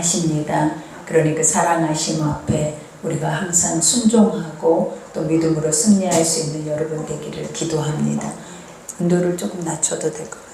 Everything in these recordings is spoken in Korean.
사랑하십니다. 그러니 그 사랑하심 앞에 우리가 항상 순종하고 또 믿음으로 승리할 수 있는 여러분 되기를 기도합니다. 온도를 조금 낮춰도 될 것 같아요.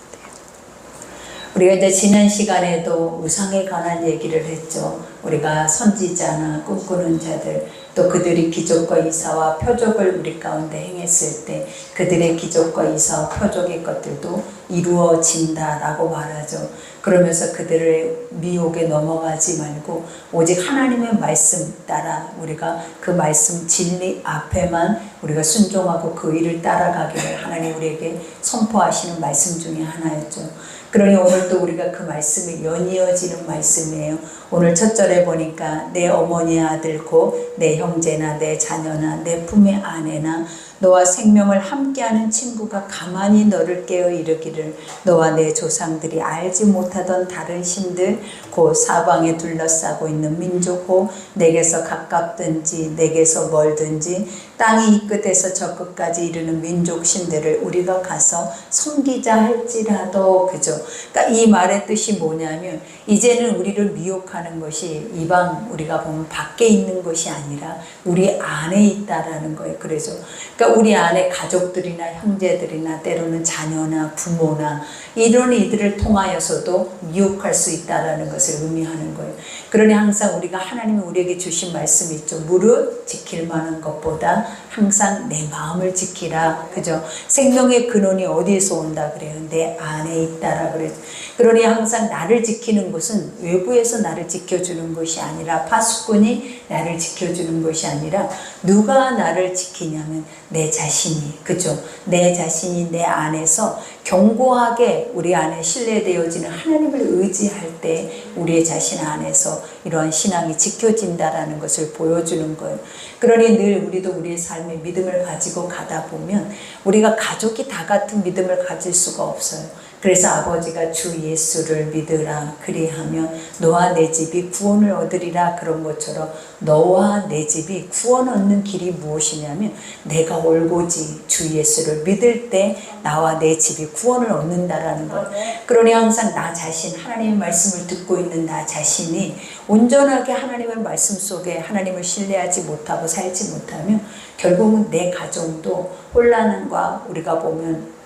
우리가 이제 지난 시간에도 우상에 관한 얘기를 했죠. 우리가 선지자나 꿈꾸는 자들, 또 그들이 기적과 이사와 표적을 우리 가운데 행했을 때 그들의 기적과 이사와 표적의 것들도 이루어진다라고 말하죠. 그러면서 그들의 미혹에 넘어가지 말고 오직 하나님의 말씀 따라 우리가 그 말씀 진리 앞에만 우리가 순종하고 그 일을 따라가기를 하나님 우리에게 선포하시는 말씀 중에 하나였죠. 그러니 오늘 또 우리가 그 말씀이 연이어지는 말씀이에요. 오늘 첫 절에 보니까 내 어머니의 아들 곧 내 형제나 내 자녀나 내 품의 아내나 너와 생명을 함께하는 친구가 가만히 너를 깨어 이르기를 너와 내 조상들이 알지 못하던 다른 신들 곧 사방에 둘러싸고 있는 민족 곧 내게서 가깝든지 내게서 멀든지 땅이 이 끝에서 저 끝까지 이르는 민족 신들을 우리가 가서 섬기자 할지라도 그죠. 그러니까 이 말의 뜻이 뭐냐면 이제는 우리를 미혹하는 것이 이방 우리가 보면 밖에 있는 것이 아니라 우리 안에 있다라는 거예요. 그래서 그러니까 우리 안에 가족들이나 형제들이나 때로는 자녀나 부모나 이런 이들을 통하여서도 미혹할 수 있다라는 것을 의미하는 거예요. 그러니 항상 우리가 하나님이 우리에게 주신 말씀이 있죠. 무릇 지킬 만한 것보다 항상 내 마음을 지키라. 그죠? 생명의 근원이 어디에서 온다 그래요? 내 안에 있다라 그래요. 그러니 항상 나를 지키는 것은 외부에서 나를 지켜주는 것이 아니라 파수꾼이 나를 지켜주는 것이 아니라 누가 나를 지키냐면 내 자신이. 그죠? 내 자신이 내 안에서 견고하게 우리 안에 신뢰되어지는 하나님을 의지할 때 우리의 자신 안에서 이러한 신앙이 지켜진다라는 것을 보여주는 거예요. 그러니 늘 우리도 우리의 삶에 믿음을 가지고 가다 보면 우리가 가족이 다 같은 믿음을 가질 수가 없어요. 그래서 아버지가 주 예수를 믿으라 그리하면 너와 내 집이 구원을 얻으리라 그런 것처럼 너와 내 집이 구원 얻는 길이 무엇이냐면 내가 올고지 주 예수를 믿을 때 나와 내 집이 구원을 얻는다라는 거예요. 그러니 항상 나 자신 하나님의 말씀을 듣고 있는 나 자신이 온전하게 하나님의 말씀 속에 하나님을 신뢰하지 못하고 살지 못하면 결국은 내 가정도 혼란과 우리가 보면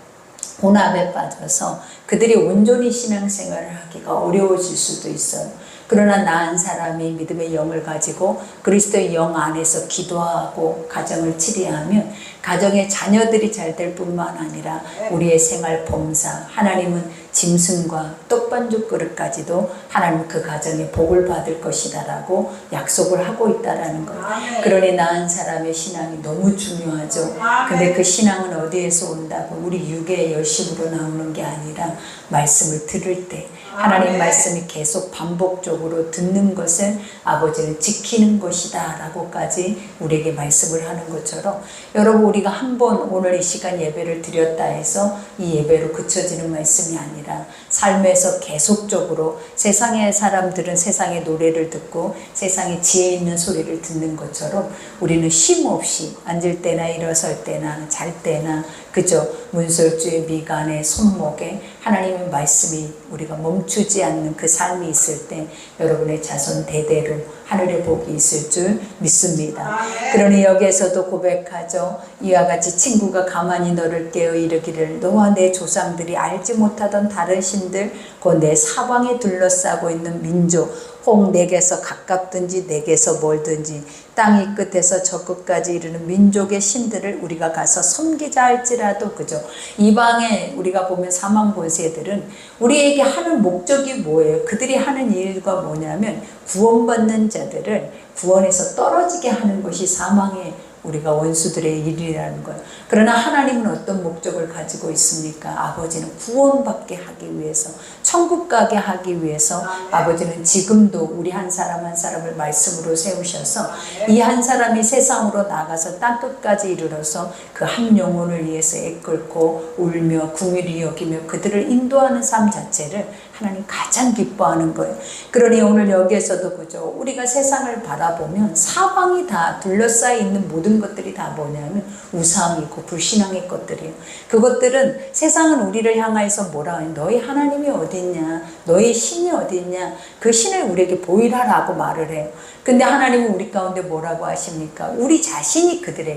혼합에 빠져서 그들이 온전히 신앙생활을 하기가 어려워질 수도 있어요. 그러나 나은 사람이 믿음의 영을 가지고 그리스도의 영 안에서 기도하고 가정을 치리하면 가정의 자녀들이 잘 될 뿐만 아니라 우리의 생활 범사 하나님은 짐승과 떡반죽 그릇까지도 하나님 그 가정에 복을 받을 것이다 라고 약속을 하고 있다라는 거예요. 그러니 나은 사람의 신앙이 너무 중요하죠. 근데 그 신앙은 어디에서 온다고 우리 육의 열심으로 나오는 게 아니라 말씀을 들을 때 하나님 말씀이 계속 반복적으로 듣는 것을 아버지는 지키는 것이다 라고까지 우리에게 말씀을 하는 것처럼 여러분 우리가 한번 오늘 이 시간 예배를 드렸다 해서 이 예배로 그쳐지는 말씀이 아니라 삶에서 계속적으로 세상의 사람들은 세상의 노래를 듣고 세상의 지혜 있는 소리를 듣는 것처럼 우리는 쉼 없이 앉을 때나 일어설 때나 잘 때나 그저 문설주의 미간의 손목에 하나님의 말씀이 우리가 멈추지 않는 그 삶이 있을 때 여러분의 자손 대대로 하늘의 복이 있을 줄 믿습니다. 그러니 여기에서도 고백하죠. 이와 같이 친구가 가만히 너를 깨어 이르기를 너와 내 조상들이 알지 못하던 다른 신들 곧 내 사방에 둘러싸고 있는 민족 혹 내게서 가깝든지 내게서 멀든지 땅이 끝에서 저 끝까지 이르는 민족의 신들을 우리가 가서 섬기자 할지라도 그죠. 이방에 우리가 보면 사망 권세들은 우리에게 하는 목적이 뭐예요? 그들이 하는 일과 뭐냐면 구원받는 자들을 구원에서 떨어지게 하는 것이 사망의 우리가 원수들의 일이라는 거예요. 그러나 하나님은 어떤 목적을 가지고 있습니까? 아버지는 구원받게 하기 위해서 천국 가게 하기 위해서 아버지는 지금도 우리 한 사람 한 사람을 말씀으로 세우셔서 이 한 사람이 세상으로 나가서 땅끝까지 이르러서 그 한 영혼을 위해서 애끓고 울며 궁일이 여기며 그들을 인도하는 삶 자체를 하나님 가장 기뻐하는 거예요. 그러니 오늘 여기에서도 그죠. 우리가 세상을 바라보면 사방이 다 둘러싸여 있는 모든 것들이 다 뭐냐면 우상이고 불신앙의 것들이에요. 그것들은 세상은 우리를 향하여서 뭐라 해요? 너희 하나님이 어딨냐? 너희 신이 어딨냐? 그 신을 우리에게 보이라라고 말을 해요. 근데 하나님은 우리 가운데 뭐라고 하십니까? 우리 자신이 그들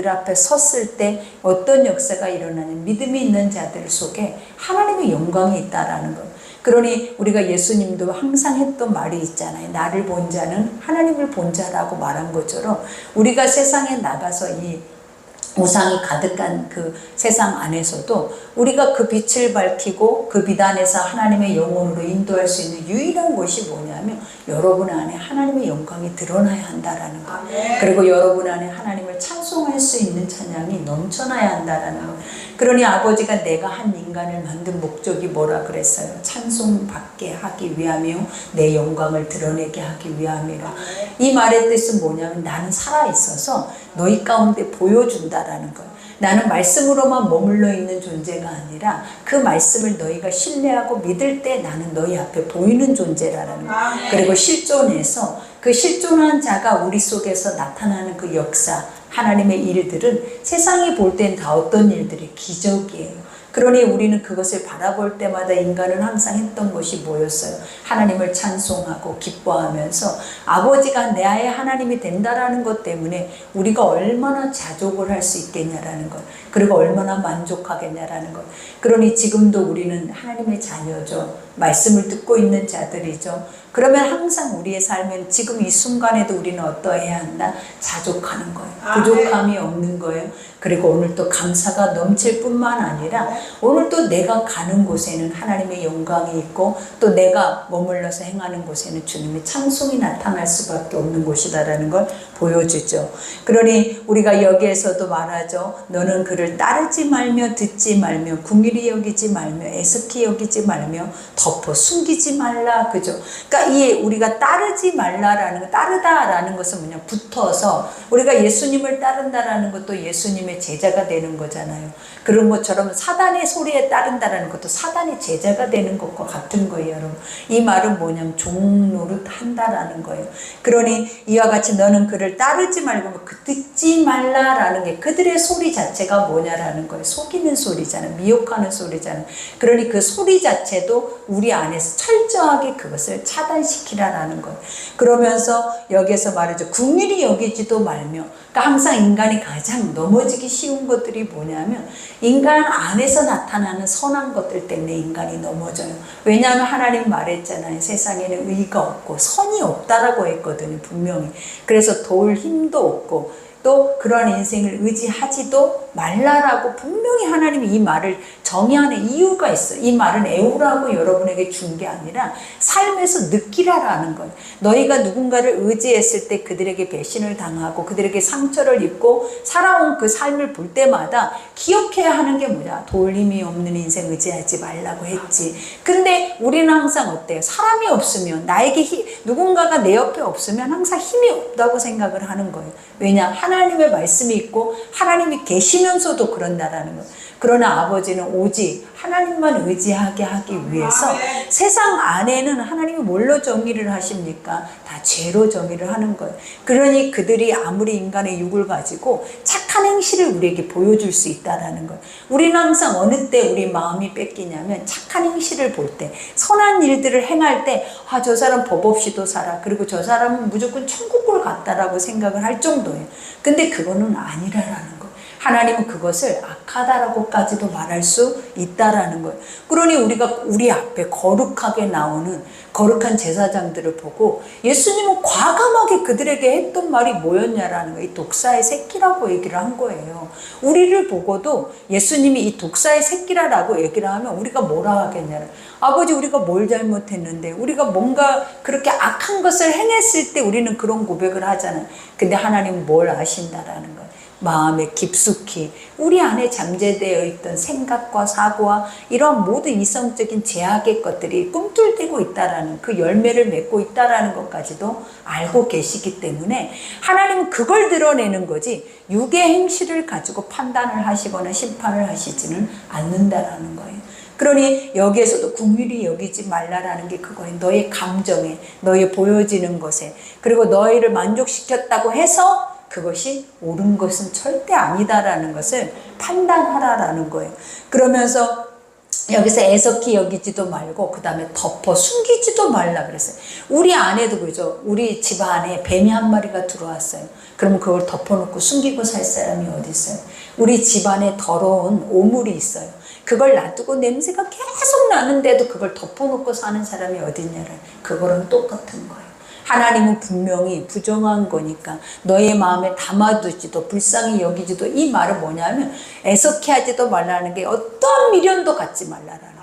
앞에 섰을 때 어떤 역사가 일어나는 믿음이 있는 자들 속에 하나님의 영광이 있다라는 것. 그러니 우리가 예수님도 항상 했던 말이 있잖아요. 나를 본 자는 하나님을 본 자라고 말한 것처럼 우리가 세상에 나가서 이 우상이 가득한 그 세상 안에서도 우리가 그 빛을 밝히고 그 빛 안에서 하나님의 영혼으로 인도할 수 있는 유일한 것이 뭐냐면 여러분 안에 하나님의 영광이 드러나야 한다라는 것. 그리고 여러분 안에 하나님을 찬송할 수 있는 찬양이 넘쳐나야 한다라는 것. 그러니 아버지가 내가 한 인간을 만든 목적이 뭐라 그랬어요? 찬송받게 하기 위함이요 내 영광을 드러내게 하기 위함이라. 이 말의 뜻은 뭐냐면 나는 살아있어서 너희 가운데 보여준다라는 거예요. 나는 말씀으로만 머물러 있는 존재가 아니라 그 말씀을 너희가 신뢰하고 믿을 때 나는 너희 앞에 보이는 존재라는 거예요. 그리고 실존해서 그 실존한 자가 우리 속에서 나타나는 그 역사, 하나님의 일들은 세상이 볼 땐 다 어떤 일들이 기적이에요. 그러니 우리는 그것을 바라볼 때마다 인간은 항상 했던 것이 뭐였어요? 하나님을 찬송하고 기뻐하면서 아버지가 내 아의 하나님이 된다라는 것 때문에 우리가 얼마나 자족을 할 수 있겠냐라는 것, 그리고 얼마나 만족하겠냐라는 것. 그러니 지금도 우리는 하나님의 자녀죠. 말씀을 듣고 있는 자들이죠. 그러면 항상 우리의 삶은 지금 이 순간에도 우리는 어떠해야 한다? 자족하는 거예요. 부족함이 없는 거예요. 그리고 오늘 또 감사가 넘칠 뿐만 아니라 오늘 또 내가 가는 곳에는 하나님의 영광이 있고 또 내가 머물러서 행하는 곳에는 주님의 찬송이 나타날 수밖에 없는 곳이다라는 걸 보여주죠. 그러니 우리가 여기에서도 말하죠. 너는 그를 따르지 말며 듣지 말며 긍휼히 여기지 말며 애석히 여기지 말며 덮어 숨기지 말라. 그죠? 그러니까 이 우리가 따르지 말라라는 거, 따르다라는 것은 뭐냐? 붙어서 우리가 예수님을 따른다라는 것도 예수님의 제자가 되는 거잖아요. 그런 것처럼 사단의 소리에 따른다라는 것도 사단의 제자가 되는 것과 같은 거예요, 여러분. 이 말은 뭐냐면 종노릇 한다라는 거예요. 그러니 이와 같이 너는 그를 따르지 말고 그 듣지 말라라는 게 그들의 소리 자체가 뭐냐라는 거예요. 속이는 소리잖아요. 미혹하는 소리잖아요. 그러니 그 소리 자체도 우리 안에서 철저하게 그것을 차단시키라라는 거예요. 그러면서 여기에서 말하죠. 긍휼히 여기지도 말며. 그러니까 항상 인간이 가장 넘어지기 쉬운 것들이 뭐냐면 인간 안에서 나타나는 선한 것들 때문에 인간이 넘어져요. 왜냐하면 하나님 말했잖아요. 세상에는 의가 없고 선이 없다라고 했거든요. 분명히. 그래서 도울 힘도 없고 또 그런 인생을 의지하지도 말라라고 분명히 하나님이 이 말을 정의하는 이유가 있어요. 이 말은 애우라고 여러분에게 준 게 아니라 삶에서 느끼라라는 거예요. 너희가 누군가를 의지했을 때 그들에게 배신을 당하고 그들에게 상처를 입고 살아온 그 삶을 볼 때마다 기억해야 하는 게 뭐냐? 도울 힘이 없는 인생 의지하지 말라고 했지. 근데 우리는 항상 어때요? 사람이 없으면 나에게 누군가가 내 옆에 없으면 항상 힘이 없다고 생각을 하는 거예요. 왜냐? 하나님의 말씀이 있고 하나님이 계시면서도 그런다라는 거예요. 그러나 아버지는 오직 하나님만 의지하게 하기 위해서 세상 안에는 하나님이 뭘로 정의를 하십니까? 다 죄로 정의를 하는 거예요. 그러니 그들이 아무리 인간의 육을 가지고 착한 행실을 우리에게 보여줄 수 있다라는 거예요. 우리는 항상 어느 때 우리 마음이 뺏기냐면 착한 행실을 볼 때, 선한 일들을 행할 때 아, 저 사람 법 없이도 살아. 그리고 저 사람은 무조건 천국을 갔다라고 생각을 할 정도예요. 근데 그거는 아니라는 거예요. 하나님은 그것을 악하다라고까지도 말할 수 있다라는 거예요. 그러니 우리가 우리 앞에 거룩하게 나오는 거룩한 제사장들을 보고 예수님은 과감하게 그들에게 했던 말이 뭐였냐라는 거예요. 이 독사의 새끼라고 얘기를 한 거예요. 우리를 보고도 예수님이 이 독사의 새끼라고 얘기를 하면 우리가 뭐라 하겠냐는 아버지 우리가 뭘 잘못했는데 우리가 뭔가 그렇게 악한 것을 행했을 때 우리는 그런 고백을 하잖아요. 근데 하나님은 뭘 아신다라는 거예요. 마음에 깊숙이 우리 안에 잠재되어 있던 생각과 사고와 이런 모든 이성적인 제약의 것들이 꿈틀대고 있다라는 그 열매를 맺고 있다라는 것까지도 알고 계시기 때문에 하나님은 그걸 드러내는 거지 육의 행실을 가지고 판단을 하시거나 심판을 하시지는 않는다라는 거예요. 그러니 여기에서도 긍휼히 여기지 말라라는 게 그거예요. 너의 감정에, 너의 보여지는 것에, 그리고 너희를 만족시켰다고 해서 그것이 옳은 것은 절대 아니다라는 것을 판단하라라는 거예요. 그러면서 여기서 애석히 여기지도 말고 그 다음에 덮어 숨기지도 말라 그랬어요. 우리 안에도 그죠. 우리 집 안에 뱀이 한 마리가 들어왔어요. 그러면 그걸 덮어놓고 숨기고 살 사람이 어디 있어요? 우리 집 안에 더러운 오물이 있어요. 그걸 놔두고 냄새가 계속 나는데도 그걸 덮어놓고 사는 사람이 어디 있냐를, 그거랑 똑같은 거예요. 하나님은 분명히 부정한 거니까 너의 마음에 담아두지도 불쌍히 여기지도, 이 말은 뭐냐면 애석해 하지도 말라는 게 어떤 미련도 갖지 말라라는 거예요.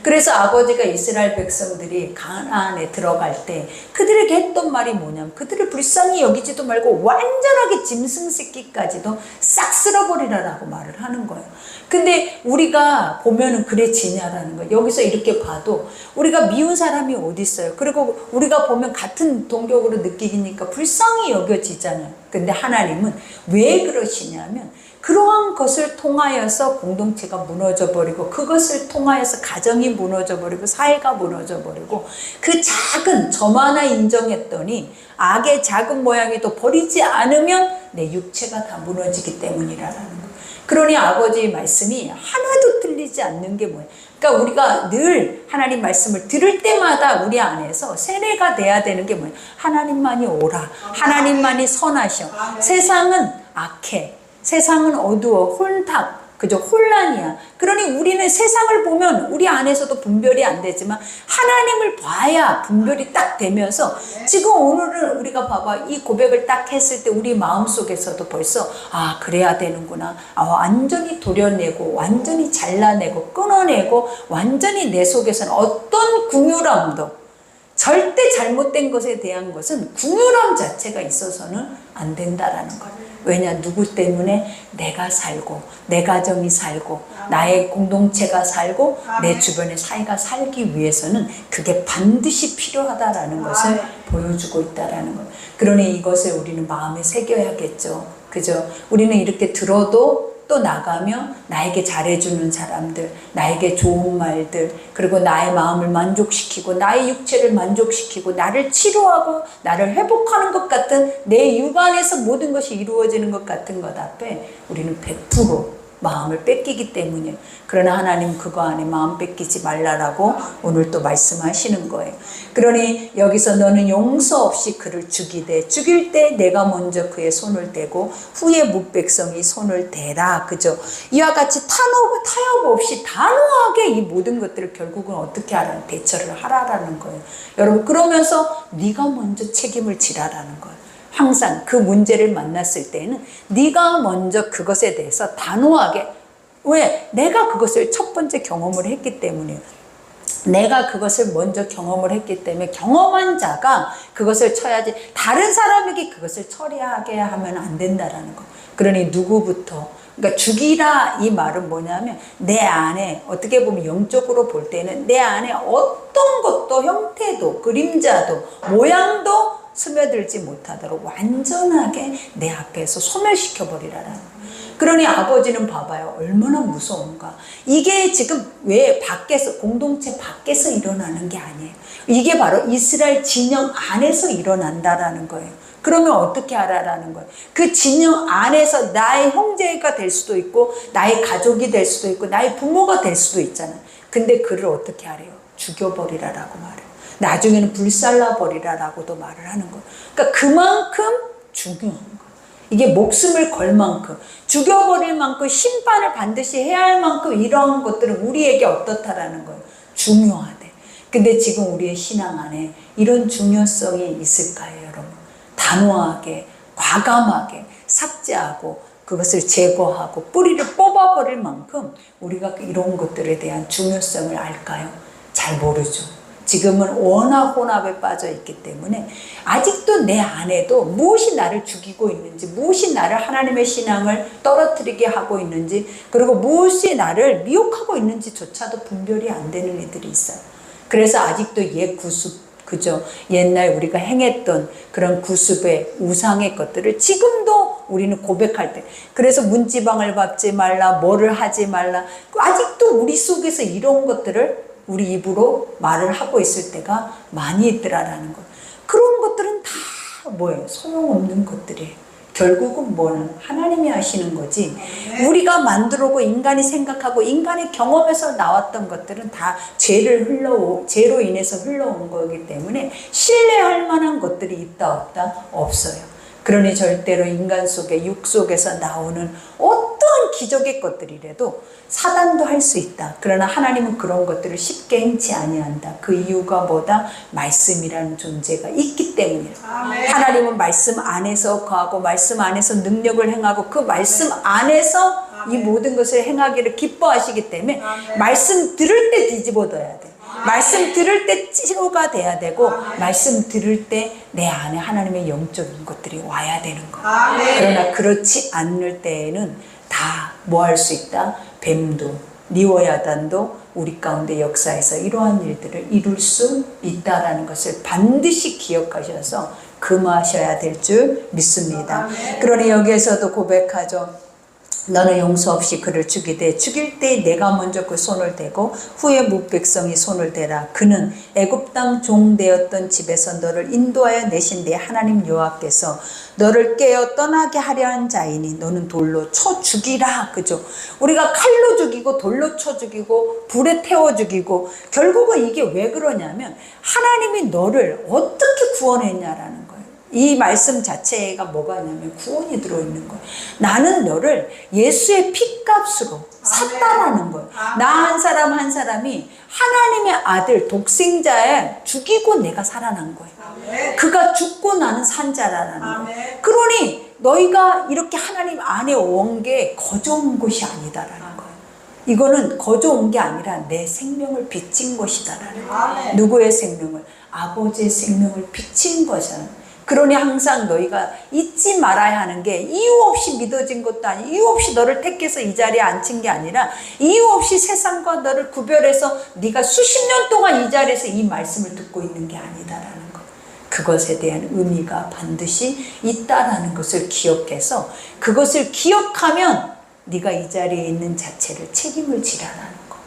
그래서 아버지가 이스라엘 백성들이 가나안에 들어갈 때 그들에게 했던 말이 뭐냐면 그들을 불쌍히 여기지도 말고 완전하게 짐승 새끼까지도 싹 쓸어버리라라고 말을 하는 거예요. 근데 우리가 보면은 그래 지냐라는 거예요. 여기서 이렇게 봐도 우리가 미운 사람이 어디 있어요. 그리고 우리가 보면 같은 동격으로 느끼니까 불쌍히 여겨지잖아요. 근데 하나님은 왜 그러시냐면 그러한 것을 통하여서 공동체가 무너져 버리고, 그것을 통하여서 가정이 무너져 버리고, 사회가 무너져 버리고, 그 작은 점 하나 인정했더니 악의 작은 모양이 또 버리지 않으면 내 육체가 다 무너지기 때문이라는 거예요. 그러니 아버지의 말씀이 하나도 틀리지 않는 게 뭐예요? 그러니까 우리가 늘 하나님 말씀을 들을 때마다 우리 안에서 세뇌가 돼야 되는 게 뭐예요? 하나님만이 옳아, 하나님만이 선하셔, 세상은 악해, 세상은 어두워, 혼탁, 그죠? 혼란이야. 그러니 우리는 세상을 보면 우리 안에서도 분별이 안 되지만 하나님을 봐야 분별이 딱 되면서, 지금 오늘은 우리가 봐봐, 이 고백을 딱 했을 때 우리 마음속에서도 벌써 아 그래야 되는구나, 아 완전히 도려내고 완전히 잘라내고 끊어내고 완전히 내 속에서는 어떤 긍휼함도, 절대 잘못된 것에 대한 것은 긍휼함 자체가 있어서는 안 된다라는 거예요. 왜냐? 누구 때문에? 내가 살고, 내 가정이 살고, 나의 공동체가 살고, 내 주변의 사회가 살기 위해서는 그게 반드시 필요하다라는 것을 보여주고 있다라는 거예요. 그러니 이것을 우리는 마음에 새겨야겠죠. 그죠? 우리는 이렇게 들어도 또 나가며 나에게 잘해주는 사람들, 나에게 좋은 말들, 그리고 나의 마음을 만족시키고 나의 육체를 만족시키고 나를 치료하고 나를 회복하는 것 같은, 내 육안에서 모든 것이 이루어지는 것 같은 것 앞에 우리는 100% 마음을 뺏기기 때문이에요. 그러나 하나님 그거 안에 마음 뺏기지 말라라고 오늘 또 말씀하시는 거예요. 그러니 여기서 너는 용서 없이 그를 죽이되 죽일 때 내가 먼저 그의 손을 대고 후에 뭇백성이 손을 대라. 그죠? 이와 같이 타협 없이 단호하게 이 모든 것들을 결국은 어떻게 하라는, 대처를 하라라는 거예요. 여러분, 그러면서 네가 먼저 책임을 지라라는 거예요. 항상 그 문제를 만났을 때는 네가 먼저 그것에 대해서 단호하게, 왜? 내가 그것을 첫 번째 경험을 했기 때문이에요. 내가 그것을 먼저 경험을 했기 때문에 경험한 자가 그것을 쳐야지, 다른 사람에게 그것을 처리하게 하면 안 된다라는 거. 그러니 누구부터, 그러니까 죽이라 이 말은 뭐냐면 내 안에, 어떻게 보면 영적으로 볼 때는 내 안에 어떤 것도, 형태도 그림자도 모양도 스며들지 못하도록 완전하게 내 앞에서 소멸시켜버리라라는 거예요. 그러니 아버지는 봐봐요, 얼마나 무서운가. 이게 지금 왜 밖에서, 공동체 밖에서 일어나는 게 아니에요. 이게 바로 이스라엘 진영 안에서 일어난다라는 거예요. 그러면 어떻게 하라라는 거예요? 그 진영 안에서 나의 형제가 될 수도 있고 나의 가족이 될 수도 있고 나의 부모가 될 수도 있잖아요. 근데 그를 어떻게 하래요? 죽여버리라라고 말해요. 나중에는 불살라버리라라고도 말을 하는 거예요. 그러니까 그만큼 중요한 거예요. 이게 목숨을 걸 만큼, 죽여버릴 만큼, 심판을 반드시 해야 할 만큼 이러한 것들은 우리에게 어떻다라는 거예요. 중요하대. 근데 지금 우리의 신앙 안에 이런 중요성이 있을까요, 여러분? 단호하게, 과감하게 삭제하고 그것을 제거하고 뿌리를 뽑아버릴 만큼 우리가 이런 것들에 대한 중요성을 알까요? 잘 모르죠. 지금은 워낙 혼합에 빠져 있기 때문에 아직도 내 안에도 무엇이 나를 죽이고 있는지, 무엇이 나를 하나님의 신앙을 떨어뜨리게 하고 있는지, 그리고 무엇이 나를 미혹하고 있는지조차도 분별이 안 되는 애들이 있어요. 그래서 아직도 옛 구습, 그죠? 옛날 우리가 행했던 그런 구습의 우상의 것들을 지금도 우리는 고백할 때. 그래서 문지방을 밟지 말라, 뭐를 하지 말라. 아직도 우리 속에서 이런 것들을 우리 입으로 말을 하고 있을 때가 많이 있더라라는 거. 그런 것들은 다 뭐예요? 소용없는 것들이에요. 결국은 뭐는 하나님이 하시는 거지. 우리가 만들고 인간이 생각하고 인간의 경험에서 나왔던 것들은 다 죄로 인해서 흘러온 거기 때문에 신뢰할 만한 것들이 있다 없다? 없어요. 그러니 절대로 인간 속에 육 속에서 나오는 어떠한 기적의 것들이라도 사단도 할 수 있다. 그러나 하나님은 그런 것들을 쉽게 행치 아니한다. 그 이유가 뭐다? 말씀이라는 존재가 있기 때문이다. 하나님은 말씀 안에서 거하고 말씀 안에서 능력을 행하고 그 말씀 안에서 이 모든 것을 행하기를 기뻐하시기 때문에 말씀 들을 때 뒤집어둬야 돼. 말씀 들을 때 치료가 돼야 되고 말씀 들을 때 내 안에 하나님의 영적인 것들이 와야 되는 거야. 그러나 그렇지 않을 때에는 다 뭐 할 수 있다? 뱀도 니오야단도 우리 가운데 역사에서 이러한 일들을 이룰 수 있다라는 것을 반드시 기억하셔서 금하셔야 될 줄 믿습니다. 그러니 여기에서도 고백하죠. 너는 용서 없이 그를 죽이되 죽일 때 내가 먼저 그 손을 대고 후에 뭇백성이 손을 대라. 그는 애굽 땅 종 되었던 집에서 너를 인도하여 내신 내 하나님 여호와께서 너를 깨어 떠나게 하려 한 자이니 너는 돌로 쳐 죽이라. 그죠? 우리가 칼로 죽이고 돌로 쳐 죽이고 불에 태워 죽이고 결국은 이게 왜 그러냐면 하나님이 너를 어떻게 구원했냐라는 거예요. 이 말씀 자체가 뭐가 있냐면 구원이 들어있는 거예요. 나는 너를 예수의 피값으로 샀다라는 거예요. 나 한 사람 한 사람이 하나님의 아들 독생자에 죽이고 내가 살아난 거예요. 그가 죽고 나는 산 자라는 거예요. 그러니 너희가 이렇게 하나님 안에 온 게 거저 온 것이 아니다라는 거예요. 이거는 거저 온 게 아니라 내 생명을 비친 것이다라는 거예요. 누구의 생명을? 아버지의 생명을 비친 것이잖아요. 그러니 항상 너희가 잊지 말아야 하는 게 이유 없이 믿어진 것도 아니고 이유 없이 너를 택해서 이 자리에 앉힌 게 아니라 이유 없이 세상과 너를 구별해서 네가 수십 년 동안 이 자리에서 이 말씀을 듣고 있는 게 아니다라는 것. 그것에 대한 의미가 반드시 있다라는 것을 기억해서 그것을 기억하면 네가 이 자리에 있는 자체를 책임을 지라라는 것.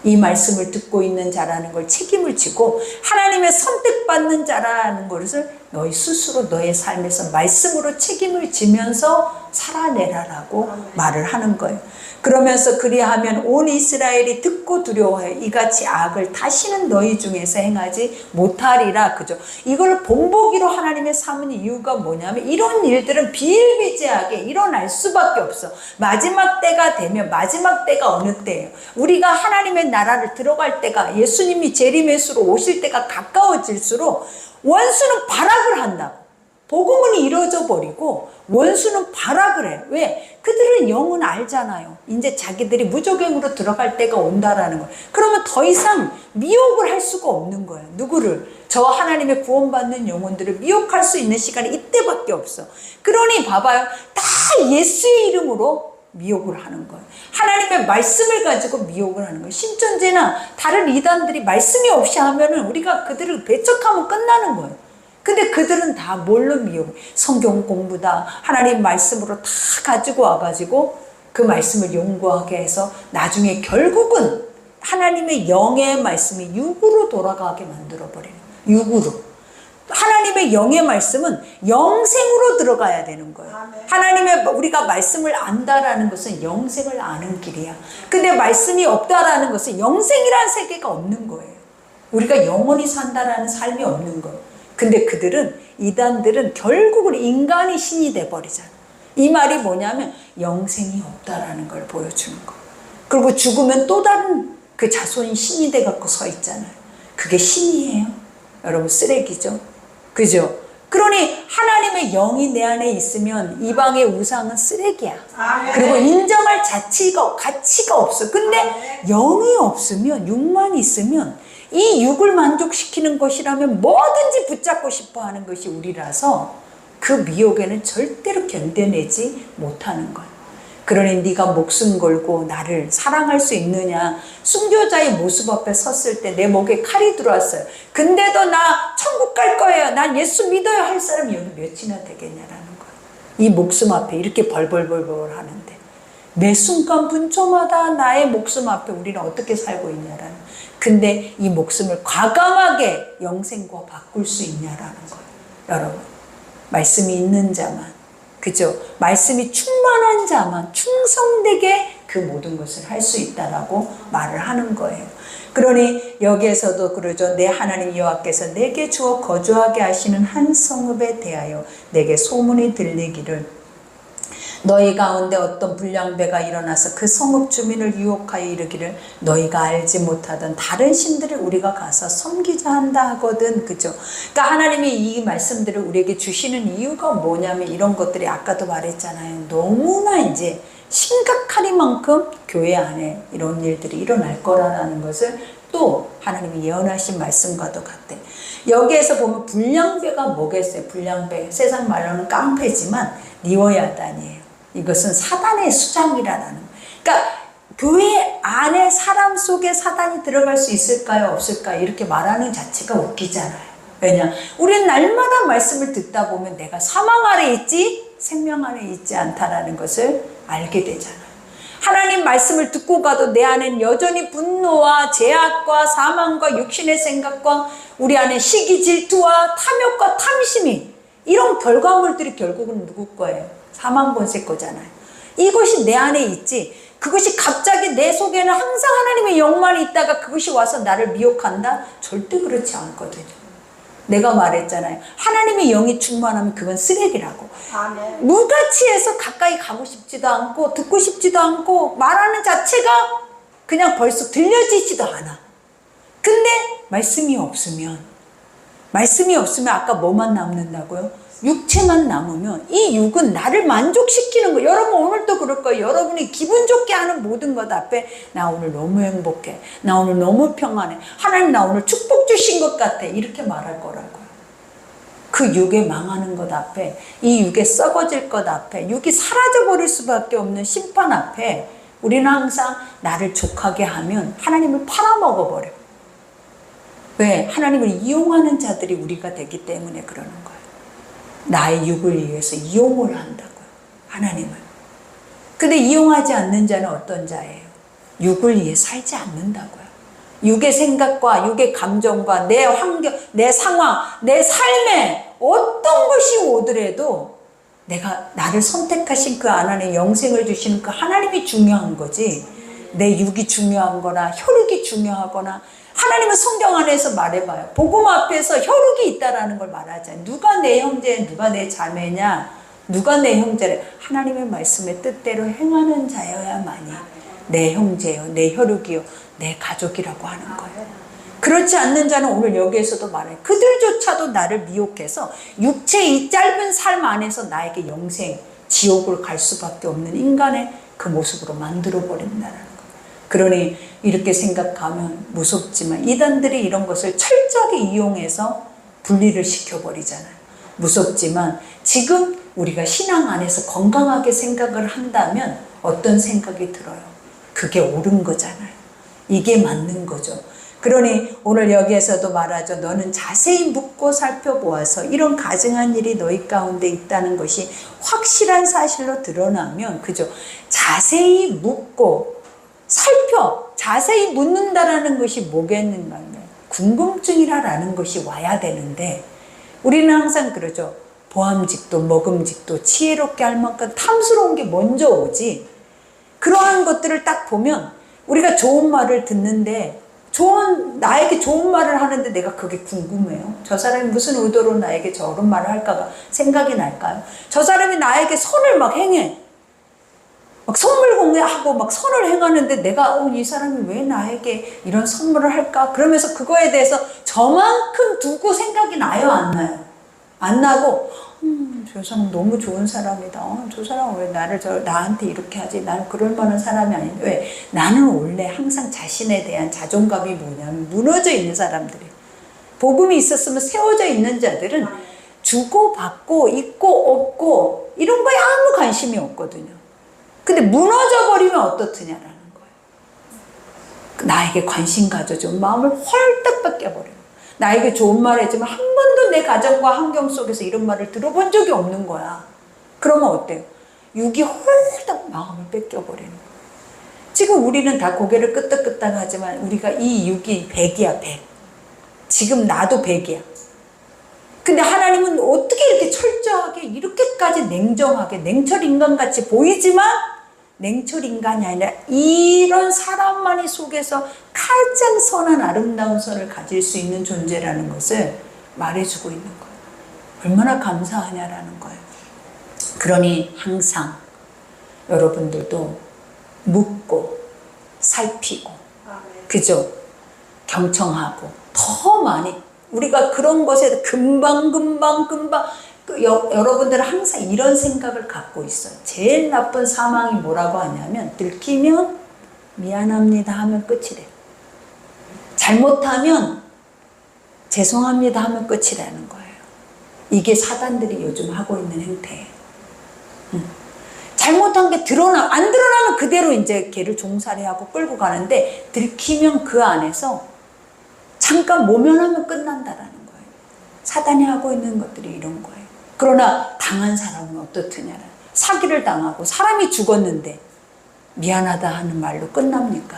이 말씀을 듣고 있는 자라는 걸 책임을 지고 하나님의 선택받는 자라는 것을 너희 스스로 너의 삶에서 말씀으로 책임을 지면서 살아내라라고 말을 하는 거예요. 그러면서 그리하면 온 이스라엘이 듣고 두려워해 이같이 악을 다시는 너희 중에서 행하지 못하리라. 그죠? 이걸 본보기로 하나님의 삼은 이유가 뭐냐면 이런 일들은 비일비재하게 일어날 수밖에 없어. 마지막 때가 되면 마지막 때가 어느 때예요? 우리가 하나님의 나라를 들어갈 때가 예수님이 재림의 수로 오실 때가 가까워질수록 원수는 발악을 한다고. 복음은 이루어져 버리고 원수는 발악을 해. 왜? 그들은 영은 알잖아요. 이제 자기들이 무조건으로 들어갈 때가 온다라는 거예요. 그러면 더 이상 미혹을 할 수가 없는 거예요. 누구를? 저 하나님의 구원받는 영혼들을 미혹할 수 있는 시간이 이때밖에 없어. 그러니 봐봐요. 다 예수의 이름으로 미혹을 하는 거예요. 하나님의 말씀을 가지고 미혹을 하는 거예요. 신천지나 다른 이단들이 말씀이 없이 하면은 우리가 그들을 배척하면 끝나는 거예요. 근데 그들은 다 뭘로 미혹해? 성경 공부다. 하나님 말씀으로 다 가지고 와가지고 그 말씀을 연구하게 해서 나중에 결국은 하나님의 영의 말씀이 육으로 돌아가게 만들어버리는 거예요. 육으로. 하나님의 영의 말씀은 영생으로 들어가야 되는 거예요. 하나님의 우리가 말씀을 안다라는 것은 영생을 아는 길이야. 근데 말씀이 없다라는 것은 영생이라는 세계가 없는 거예요. 우리가 영원히 산다라는 삶이 없는 거예요. 근데 그들은 이단들은 결국은 인간이 신이 돼버리잖아. 이 말이 뭐냐면 영생이 없다라는 걸 보여주는 거예요. 그리고 죽으면 또 다른 그 자손이 신이 돼갖고 서 있잖아요. 그게 신이에요? 여러분 쓰레기죠. 그죠? 그러니 하나님의 영이 내 안에 있으면 이방의 우상은 쓰레기야. 그리고 인정할 가치가 없어. 근데 영이 없으면 육만 있으면 이 육을 만족시키는 것이라면 뭐든지 붙잡고 싶어하는 것이 우리라서 그 미혹에는 절대로 견뎌내지 못하는 거예요. 그러니 네가 목숨 걸고 나를 사랑할 수 있느냐. 순교자의 모습 앞에 섰을 때 내 목에 칼이 들어왔어요. 근데도 나 천국 갈 거예요. 난 예수 믿어요 할 사람이 여기 몇이나 되겠냐라는 거예요. 이 목숨 앞에 이렇게 벌벌벌벌 하는데 매 순간 분초마다 나의 목숨 앞에 우리는 어떻게 살고 있냐라는. 근데 이 목숨을 과감하게 영생과 바꿀 수 있냐라는 거예요. 여러분, 말씀이 있는 자만, 그죠? 말씀이 충만한 자만 충성되게 그 모든 것을 할 수 있다라고 말을 하는 거예요. 그러니 여기에서도 그러죠. 내 하나님 여호와께서 내게 주어 거주하게 하시는 한 성읍에 대하여 내게 소문이 들리기를 너희 가운데 어떤 불량배가 일어나서 그 성읍 주민을 유혹하여 이르기를 너희가 알지 못하던 다른 신들을 우리가 가서 섬기자 한다 하거든. 그죠? 그러니까 하나님이 이 말씀들을 우리에게 주시는 이유가 뭐냐면 이런 것들이 아까도 말했잖아요. 너무나 이제 심각하리만큼 교회 안에 이런 일들이 일어날 거라는 것을 또 하나님이 예언하신 말씀과도 같대. 여기에서 보면 불량배가 뭐겠어요? 불량배, 세상 말로는 깡패지만 리워야단이에요. 이것은 사단의 수장이라는. 그러니까 교회 안에 사람 속에 사단이 들어갈 수 있을까요? 없을까요? 이렇게 말하는 자체가 웃기잖아요. 왜냐? 우리는 날마다 말씀을 듣다 보면 내가 사망 아래 있지 생명 아래 있지 않다라는 것을 알게 되잖아요. 하나님 말씀을 듣고 가도 내 안엔 여전히 분노와 죄악과 사망과 육신의 생각과 우리 안에 시기 질투와 탐욕과 탐심이 이런 결과물들이 결국은 누구 거예요? 사망 본세 거잖아요. 이것이 내 안에 있지 그것이 갑자기 내 속에는 항상 하나님의 영만이 있다가 그것이 와서 나를 미혹한다? 절대 그렇지 않거든요. 내가 말했잖아요. 하나님의 영이 충만하면 그건 쓰레기라고. 아멘. 무가치해서 가까이 가고 싶지도 않고 듣고 싶지도 않고 말하는 자체가 그냥 벌써 들려지지도 않아. 근데 말씀이 없으면 아까 뭐만 남는다고요? 육체만 남으면 이 육은 나를 만족시키는 거예요. 여러분 오늘도 그럴 거예요. 여러분이 기분 좋게 하는 모든 것 앞에 나 오늘 너무 행복해. 나 오늘 너무 평안해. 하나님 나 오늘 축복 주신 것 같아. 이렇게 말할 거라고요. 그 육에 망하는 것 앞에 이 육에 썩어질 것 앞에 육이 사라져버릴 수밖에 없는 심판 앞에 우리는 항상 나를 족하게 하면 하나님을 팔아먹어버려. 왜? 하나님을 이용하는 자들이 우리가 되기 때문에 그러는 거예요. 나의 육을 위해서 이용을 한다고요. 하나님을. 근데 이용하지 않는 자는 어떤 자예요? 육을 위해 살지 않는다고요. 육의 생각과 육의 감정과 내 환경, 내 상황, 내 삶에 어떤 것이 오더라도 내가 나를 선택하신 그 안에 영생을 주시는 그 하나님이 중요한 거지 내 육이 중요한 거나 혈육이 중요하거나 하나님은 성경 안에서 말해봐요. 복음 앞에서 혈육이 있다라는 걸 말하잖아요. 누가 내 형제, 누가 내 자매냐, 누가 내 형제래. 하나님의 말씀의 뜻대로 행하는 자여야만이 내 형제요, 내 혈육이요, 내 가족이라고 하는 거예요. 그렇지 않는 자는 오늘 여기에서도 말해요. 그들조차도 나를 미혹해서 육체의 이 짧은 삶 안에서 나에게 영생, 지옥을 갈 수밖에 없는 인간의 그 모습으로 만들어버린다는 거예요. 그러니 이렇게 생각하면 무섭지만 이단들이 이런 것을 철저하게 이용해서 분리를 시켜버리잖아요. 무섭지만 지금 우리가 신앙 안에서 건강하게 생각을 한다면 어떤 생각이 들어요? 그게 옳은 거잖아요. 이게 맞는 거죠. 그러니 오늘 여기에서도 말하죠. 너는 자세히 묻고 살펴보아서 이런 가증한 일이 너희 가운데 있다는 것이 확실한 사실로 드러나면 그죠? 자세히 묻고 자세히 묻는다라는 것이 뭐겠는가? 궁금증이라는 것이 와야 되는데 우리는 항상 그러죠. 보암직도 먹음직도 지혜롭게 할 만큼 탐스러운 게 먼저 오지. 그러한 것들을 딱 보면 우리가 좋은 말을 듣는데 나에게 좋은 말을 하는데 내가 그게 궁금해요. 저 사람이 무슨 의도로 나에게 저런 말을 할까가 생각이 날까요? 저 사람이 나에게 선을 막 행해. 막 선물 공개하고 막 선을 행하는데 내가 이 사람이 왜 나에게 이런 선물을 할까? 그러면서 그거에 대해서 저만큼 두고 생각이 나요? 안 나요? 안 나고 저 사람 너무 좋은 사람이다. 저 사람은 왜 나한테 이렇게 하지? 나는 그럴 만한 사람이 아닌데 왜? 나는 원래 항상 자신에 대한 자존감이 뭐냐면 무너져 있는 사람들이에요. 복음이 있었으면 세워져 있는 자들은 주고받고 있고 없고 이런 거에 아무 관심이 없거든요. 근데 무너져 버리면 어떻느냐라는 거예요. 나에게 관심 가져주면 마음을 헐떡 뺏겨버려요. 나에게 좋은 말 해주면 한 번도 내 가정과 환경 속에서 이런 말을 들어본 적이 없는 거야. 그러면 어때요? 육이 홀딱 마음을 뺏겨버리는 거예요. 지금 우리는 다 고개를 끄덕끄덕 하지만 우리가 이 육이 100이야 100. 지금 나도 100이야. 근데 하나님은 어떻게 이렇게 철저하게 이렇게까지 냉정하게 냉철 인간같이 보이지만 냉철 인간이 아니라 이런 사람만이 속에서 가장 선한 아름다운 선을 가질 수 있는 존재라는 것을 말해주고 있는 거예요. 얼마나 감사하냐라는 거예요. 그러니 항상 여러분들도 묻고 살피고 그죠? 경청하고 더 많이 우리가 그런 것에 금방 여러분들은 항상 이런 생각을 갖고 있어요. 제일 나쁜 사망이 뭐라고 하냐면 들키면 미안합니다 하면 끝이래. 잘못하면 죄송합니다 하면 끝이라는 거예요. 이게 사단들이 요즘 하고 있는 행태예요. 잘못한 게 안 드러나면 그대로 이제 걔를 종살이하고 끌고 가는데 들키면 그 안에서 잠깐 모면하면 끝난다라는 거예요. 사단이 하고 있는 것들이 이런 거예요. 그러나 당한 사람은 어떻느냐. 사기를 당하고 사람이 죽었는데 미안하다 하는 말로 끝납니까?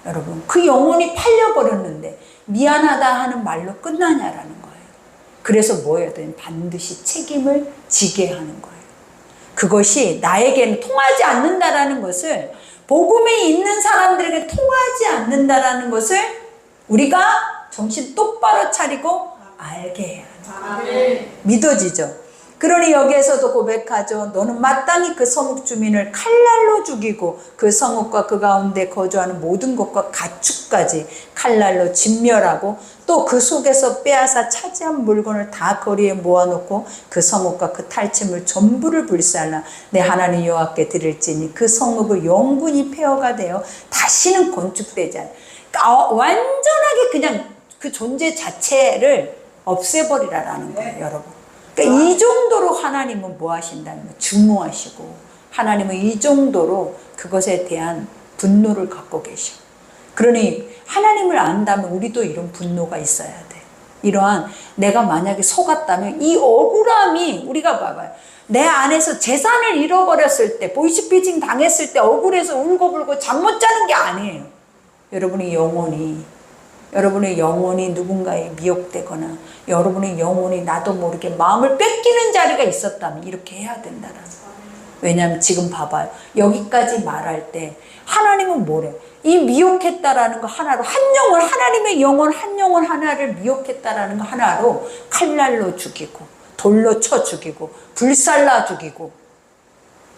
여러분 그 영혼이 팔려버렸는데 미안하다 하는 말로 끝나냐라는 거예요. 그래서 뭐 해야 되냐. 반드시 책임을 지게 하는 거예요. 그것이 나에게는 통하지 않는다라는 것을 복음에 있는 사람들에게 통하지 않는다라는 것을 우리가 정신 똑바로 차리고 알게 해야 해요. 믿어지죠? 그러니 여기에서도 고백하죠. 너는 마땅히 그 성읍 주민을 칼날로 죽이고 그 성읍과 그 가운데 거주하는 모든 것과 가축까지 칼날로 진멸하고 또 그 속에서 빼앗아 차지한 물건을 다 거리에 모아놓고 그 성읍과 그 탈취물 전부를 불살라 내 하나님 여호와께 드릴지니 그 성읍을 영분이 폐허가 되어 다시는 건축되지 않아. 그러니까 완전하게 그냥 그 존재 자체를 없애버리라라는 거예요. 여러분. 그러니까 이 정도로 하나님은 뭐 하신다는 거예요? 증오하시고 하나님은 이 정도로 그것에 대한 분노를 갖고 계셔. 그러니 하나님을 안다면 우리도 이런 분노가 있어야 돼. 이러한 내가 만약에 속았다면 이 억울함이 우리가 봐봐요. 내 안에서 재산을 잃어버렸을 때 보이스피싱 당했을 때 억울해서 울고불고 잠 못 자는 게 아니에요. 여러분의 영혼이 누군가에 미혹되거나 여러분의 영혼이 나도 모르게 마음을 뺏기는 자리가 있었다면 이렇게 해야 된다라는 거예요. 왜냐하면 지금 봐봐요. 여기까지 말할 때 하나님은 뭐래요? 이 미혹했다라는 거 하나로 한 영혼 하나님의 영혼 한 영혼 하나를 미혹했다라는 거 하나로 칼날로 죽이고 돌로 쳐 죽이고 불살라 죽이고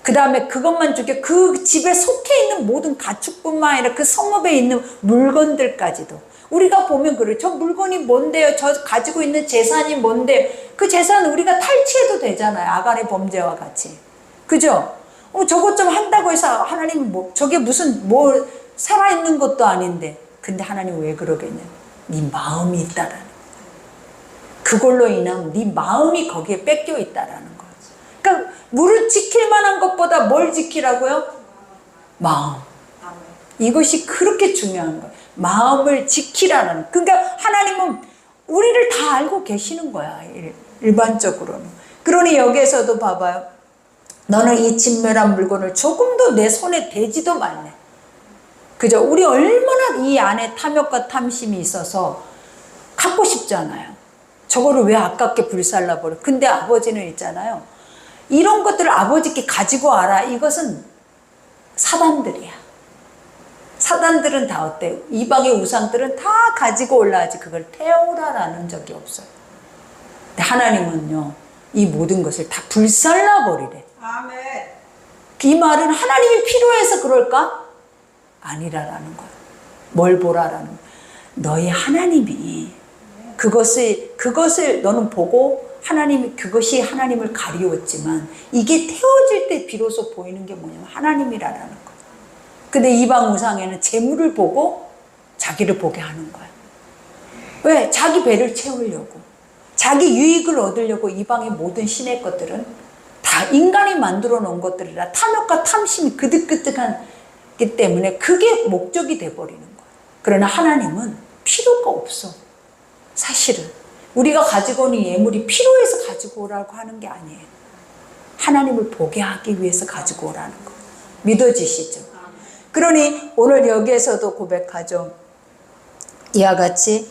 그 다음에 그것만 죽여 그 집에 속해 있는 모든 가축뿐만 아니라 그 성읍에 있는 물건들까지도 우리가 보면 그래요. 저 물건이 뭔데요? 저 가지고 있는 재산이 뭔데요? 그 재산은 우리가 탈취해도 되잖아요. 아간의 범죄와 같이. 그죠? 저것 좀 한다고 해서 하나님 저게 무슨 살아있는 것도 아닌데 근데 하나님 왜 그러겠냐? 네 마음이 있다라는 거예요. 그걸로 인한 네 마음이 거기에 뺏겨 있다라는 거예요. 그러니까 물을 지킬 만한 것보다 뭘 지키라고요? 마음. 이것이 그렇게 중요한 거예요. 마음을 지키라는. 그러니까 하나님은 우리를 다 알고 계시는 거야. 일반적으로는. 그러니 여기에서도 봐봐요. 너는 이 진멸한 물건을 조금도 내 손에 대지도 말래. 그죠? 우리 얼마나 이 안에 탐욕과 탐심이 있어서 갖고 싶잖아요. 저거를 왜 아깝게 불살라버려. 근데 아버지는 있잖아요. 이런 것들을 아버지께 가지고 와라. 이것은 사단들이야. 사단들은 다 어때요? 이방의 우상들은 다 가지고 올라야지 그걸 태우라라는 적이 없어요. 근데 하나님은요. 이 모든 것을 다 불살라버리래. 아멘. 이 말은 하나님이 필요해서 그럴까? 아니라라는 거예요. 뭘 보라라는 거예요. 너의 하나님이 그것을 너는 보고 그것이 하나님을 가리웠지만 이게 태워질 때 비로소 보이는 게 뭐냐면 하나님이라는 거예요. 근데 이방 우상에는 재물을 보고 자기를 보게 하는 거예요. 왜? 자기 배를 채우려고. 자기 유익을 얻으려고 이방의 모든 신의 것들은 다 인간이 만들어 놓은 것들이라 탐욕과 탐심이 그득그득하기 때문에 그게 목적이 돼버리는 거예요. 그러나 하나님은 필요가 없어. 사실은. 우리가 가지고 오는 예물이 필요해서 가지고 오라고 하는 게 아니에요. 하나님을 보게 하기 위해서 가지고 오라는 거. 믿어지시죠? 그러니 오늘 여기에서도 고백하죠. 이와 같이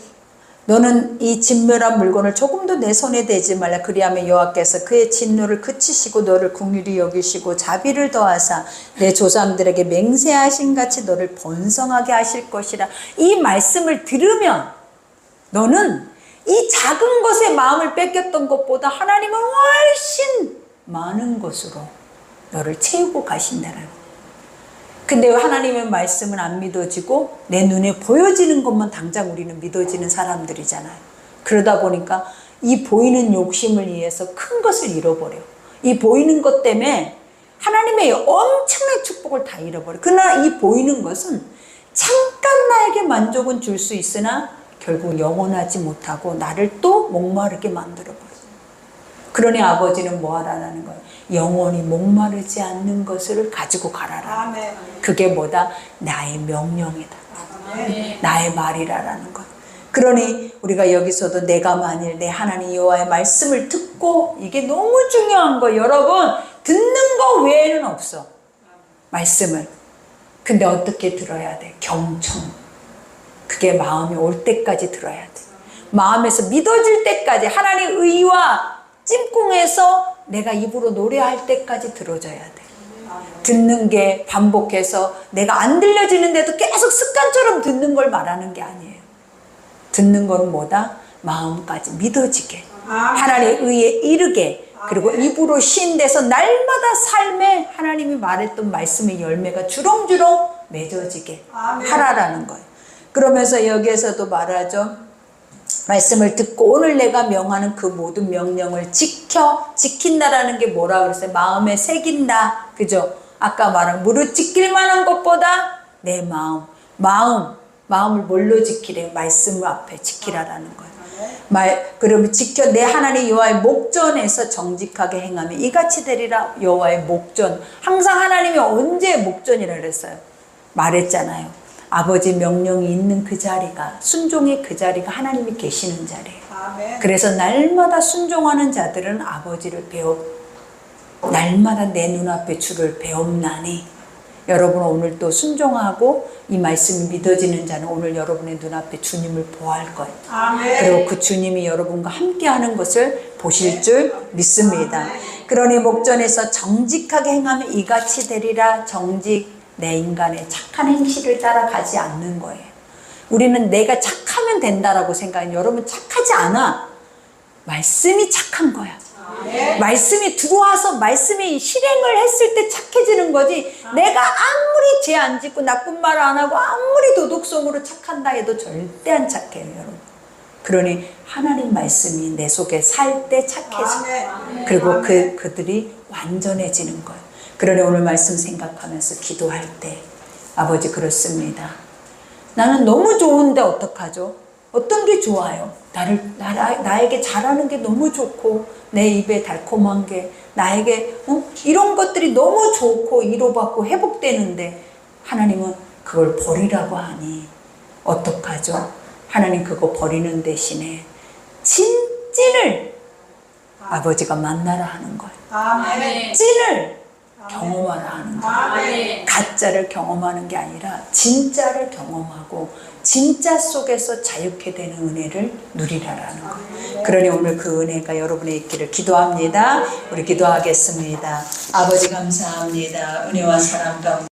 너는 이 진멸한 물건을 조금도 내 손에 대지 말라. 그리하면 여호와께서 그의 진노를 그치시고 너를 긍휼히 여기시고 자비를 더하사 내 조상들에게 맹세하신 같이 너를 번성하게 하실 것이라. 이 말씀을 들으면 너는 이 작은 것에 마음을 뺏겼던 것보다 하나님은 훨씬 많은 것으로 너를 채우고 가신다는 거예요. 근데 하나님의 말씀은 안 믿어지고 내 눈에 보여지는 것만 당장 우리는 믿어지는 사람들이잖아요. 그러다 보니까 이 보이는 욕심을 위해서 큰 것을 잃어버려. 이 보이는 것 때문에 하나님의 엄청난 축복을 다 잃어버려. 그러나 이 보이는 것은 잠깐 나에게 만족은 줄 수 있으나 결국 영원하지 못하고 나를 또 목마르게 만들어버려. 그러니 아버지는 뭐 하라는 거예요? 영원히 목마르지 않는 것을 가지고 가라라. 그게 뭐다? 나의 명령이다. 나의 말이라는 것. 그러니 우리가 여기서도 내가 만일 내 하나님 여호와의 말씀을 듣고, 이게 너무 중요한 거. 여러분, 듣는 거 외에는 없어. 말씀을. 근데 어떻게 들어야 돼? 경청. 그게 마음이 올 때까지 들어야 돼. 마음에서 믿어질 때까지, 하나님 의와 찜꿍해서 내가 입으로 노래할 때까지 들어줘야 돼. 듣는 게 반복해서 내가 안 들려지는데도 계속 습관처럼 듣는 걸 말하는 게 아니에요. 듣는 건 뭐다? 마음까지 믿어지게, 하나님의 의에 이르게, 그리고 입으로 시인돼서 날마다 삶에 하나님이 말했던 말씀의 열매가 주렁주렁 맺어지게 하라라는 거예요. 그러면서 여기에서도 말하죠. 말씀을 듣고 오늘 내가 명하는 그 모든 명령을 지킨다라는 게 뭐라 그랬어요? 마음에 새긴다. 그죠? 아까 말한 무릇 지킬 만한 것보다 내 마음을 뭘로 지키래? 말씀 앞에 지키라라는 거예요. 그러면 지켜 내 하나님 여호와의 목전에서 정직하게 행하며 이같이 되리라. 여호와의 목전. 항상 하나님이 언제 목전이라 그랬어요? 말했잖아요. 아버지 명령이 있는 그 자리가, 순종의 그 자리가 하나님이 계시는 자리예요. 아멘. 그래서 날마다 순종하는 자들은 아버지를 날마다 내 눈앞에 주를 배움나니, 여러분 오늘 또 순종하고 이 말씀이 믿어지는 자는 오늘 여러분의 눈앞에 주님을 보아할 거예요. 아멘. 그리고 그 주님이 여러분과 함께하는 것을 보실 줄 믿습니다. 아멘. 그러니 목전에서 정직하게 행하며 이같이 되리라. 정직, 내 인간의 착한 행실을 따라가지 않는 거예요. 우리는 내가 착하면 된다라고 생각해요. 여러분 착하지 않아. 말씀이 착한 거야. 말씀이 들어와서 말씀이 실행을 했을 때 착해지는 거지. 내가 아무리 죄 안 짓고 나쁜 말 안 하고 아무리 도덕성으로 착한다 해도 절대 안 착해요, 여러분. 그러니 하나님 말씀이 내 속에 살 때 착해져. 그리고 그들이 완전해지는 거예요. 그러니 오늘 말씀 생각하면서 기도할 때, 아버지 그렇습니다. 나는 너무 좋은데 어떡하죠? 어떤 게 좋아요? 나에게 잘하는 게 너무 좋고, 내 입에 달콤한 게 나에게 이런 것들이 너무 좋고 위로받고 회복되는데 하나님은 그걸 버리라고 하니 어떡하죠? 하나님 그거 버리는 대신에 찐을 아버지가 만나라 하는 거예요. 아멘. 찐을 경험하라 하는 거예요. 가짜를 경험하는 게 아니라 진짜를 경험하고 진짜 속에서 자유케 되는 은혜를 누리라라는 거예요. 그러니 오늘 그 은혜가 여러분에 있기를 기도합니다. 우리 기도하겠습니다. 아버지 감사합니다. 은혜와 사랑 가운데